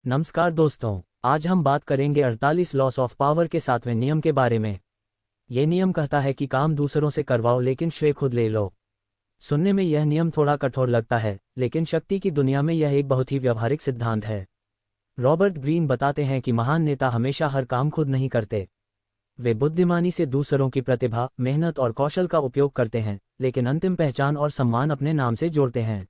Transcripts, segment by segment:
नमस्कार दोस्तों, आज हम बात करेंगे 48 लॉस ऑफ पावर के 7वें नियम के बारे में। ये नियम कहता है कि काम दूसरों से करवाओ लेकिन श्रेय खुद ले लो। सुनने में यह नियम थोड़ा कठोर लगता है, लेकिन शक्ति की दुनिया में यह एक बहुत ही व्यवहारिक सिद्धांत है। रॉबर्ट ग्रीन बताते हैं कि महान नेता हमेशा हर काम खुद नहीं करते। वे बुद्धिमानी से दूसरों की प्रतिभा, मेहनत और कौशल का उपयोग करते हैं, लेकिन अंतिम पहचान और सम्मान अपने नाम से जोड़ते हैं।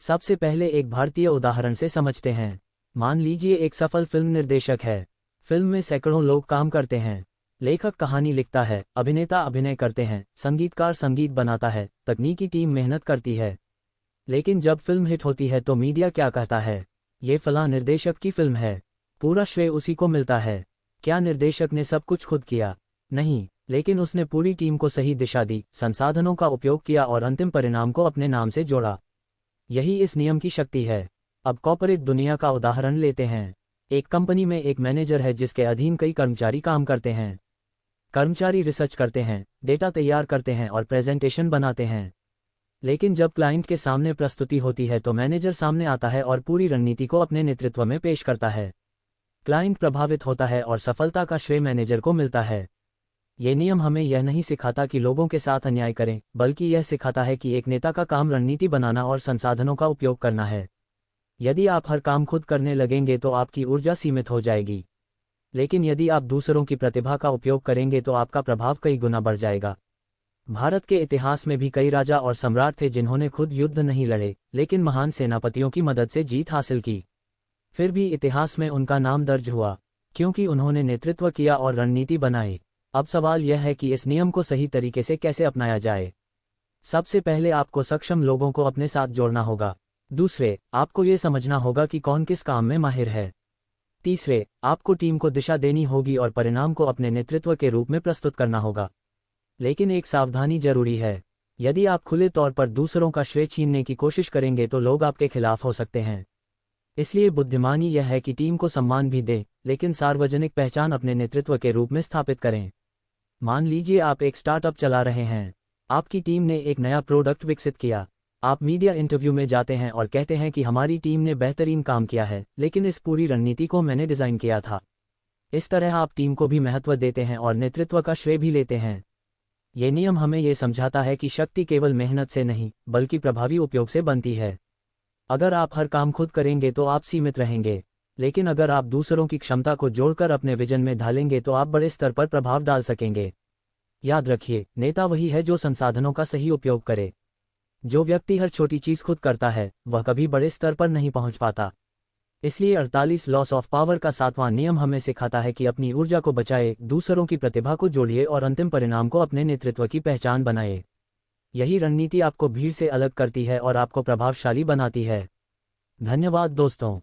सबसे पहले एक भारतीय उदाहरण से समझते हैं। मान लीजिए एक सफल फिल्म निर्देशक है। फिल्म में सैकड़ों लोग काम करते हैं। लेखक कहानी लिखता है, अभिनेता अभिनय करते हैं, संगीतकार संगीत बनाता है, तकनीकी टीम मेहनत करती है। लेकिन जब फिल्म हिट होती है तो मीडिया क्या कहता है? ये फलां निर्देशक की फिल्म है, पूरा श्रेय उसी को मिलता है। क्या निर्देशक ने सब कुछ खुद किया? नहीं, लेकिन उसने पूरी टीम को सही दिशा दी, संसाधनों का उपयोग किया और अंतिम परिणाम को अपने नाम से जोड़ा। यही इस नियम की शक्ति है। अब कॉर्पोरेट दुनिया का उदाहरण लेते हैं। एक कंपनी में एक मैनेजर है जिसके अधीन कई कर्मचारी काम करते हैं। कर्मचारी रिसर्च करते हैं, डेटा तैयार करते हैं और प्रेजेंटेशन बनाते हैं। लेकिन जब क्लाइंट के सामने प्रस्तुति होती है तो मैनेजर सामने आता है और पूरी रणनीति को अपने नेतृत्व में पेश करता है। क्लाइंट प्रभावित होता है और सफलता का श्रेय मैनेजर को मिलता है। ये नियम हमें यह नहीं सिखाता कि लोगों के साथ अन्याय करें, बल्कि यह सिखाता है कि एक नेता का काम रणनीति बनाना और संसाधनों का उपयोग करना है। यदि आप हर काम खुद करने लगेंगे तो आपकी ऊर्जा सीमित हो जाएगी। लेकिन यदि आप दूसरों की प्रतिभा का उपयोग करेंगे तो आपका प्रभाव कई गुना बढ़ जाएगा। भारत के इतिहास में भी कई राजा और सम्राट थे जिन्होंने खुद युद्ध नहीं लड़े, लेकिन महान सेनापतियों की मदद से जीत हासिल की। फिर भी इतिहास में उनका नाम दर्ज हुआ, क्योंकि उन्होंने नेतृत्व किया और रणनीति बनाई। अब सवाल यह है कि इस नियम को सही तरीके से कैसे अपनाया जाए। सबसे पहले आपको सक्षम लोगों को अपने साथ जोड़ना होगा। दूसरे, आपको ये समझना होगा कि कौन किस काम में माहिर है। तीसरे, आपको टीम को दिशा देनी होगी और परिणाम को अपने नेतृत्व के रूप में प्रस्तुत करना होगा। लेकिन एक सावधानी जरूरी है। यदि आप खुले तौर पर दूसरों का श्रेय छीनने की कोशिश करेंगे तो लोग आपके खिलाफ हो सकते हैं। इसलिए बुद्धिमानी यह है कि टीम को सम्मान भी दें, लेकिन सार्वजनिक पहचान अपने नेतृत्व के रूप में स्थापित करें। मान लीजिए आप एक स्टार्टअप चला रहे हैं। आपकी टीम ने एक नया प्रोडक्ट विकसित किया। आप मीडिया इंटरव्यू में जाते हैं और कहते हैं कि हमारी टीम ने बेहतरीन काम किया है, लेकिन इस पूरी रणनीति को मैंने डिज़ाइन किया था। इस तरह आप टीम को भी महत्व देते हैं और नेतृत्व का श्रेय भी लेते हैं। ये नियम हमें ये समझाता है कि शक्ति केवल मेहनत से नहीं, बल्कि प्रभावी उपयोग से बनती है। अगर आप हर काम खुद करेंगे तो आप सीमित रहेंगे, लेकिन अगर आप दूसरों की क्षमता को जोड़कर अपने विजन में ढालेंगे तो आप बड़े स्तर पर प्रभाव डाल सकेंगे। याद रखिए, नेता वही है जो संसाधनों का सही उपयोग करे। जो व्यक्ति हर छोटी चीज खुद करता है, वह कभी बड़े स्तर पर नहीं पहुंच पाता। इसलिए 48 लॉस ऑफ पावर का 7वां नियम हमें सिखाता है कि अपनी ऊर्जा को बचाए, दूसरों की प्रतिभा को जोड़िए और अंतिम परिणाम को अपने नेतृत्व की पहचान बनाए। यही रणनीति आपको भीड़ से अलग करती है और आपको प्रभावशाली बनाती है। धन्यवाद दोस्तों।